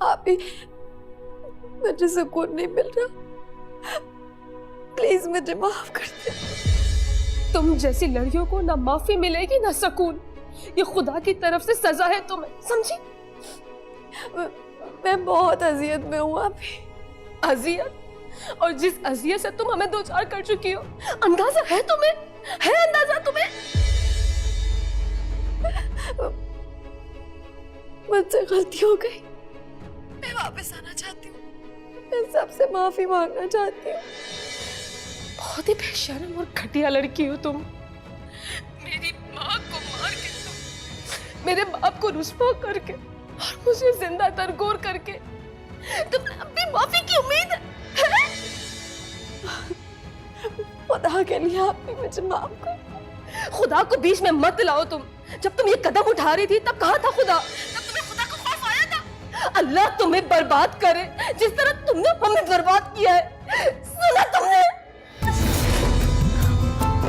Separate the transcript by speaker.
Speaker 1: आप ही, मुझे सुकून नहीं मिल रहा, प्लीज मुझे माफ कर दे।
Speaker 2: तुम जैसी लड़कियों को ना माफी मिलेगी ना सुकून, ये खुदा की तरफ से सजा है तुम्हें, समझी?
Speaker 1: मैं बहुत अजियत में हूँ आप ही।
Speaker 2: अजियत? और जिस अजियत से तुम हमें दो चार कर चुकी हो, अंदाजा है तुम्हें? है अंदाजा तुम्हें?
Speaker 1: मुझसे गलती हो गई, मैं वापस आना चाहती हूँ, मैं सबसे माफी मांगना चाहती हूँ।
Speaker 2: बहुत ही बेशर्म और घटिया लड़की हो तुम। मेरी माँ को मार के तुम, मेरे बाप को रुस्वा करके और मुझे जिंदा तरगोर करके तुमने अपनी माफी की उम्मीद है?
Speaker 1: खुदा के लिए आप भी मुझे माफ कर।
Speaker 2: खुदा को बीच में मत लाओ तुम। जब तुम ये कदम उठा रही थी तब कहाँ था खुदा? तब तुम्हें खुदा का खौफ आया था? अल्लाह तुम्हें बर्बाद करे जिस तरह तुमने हमें बर्बाद किया है।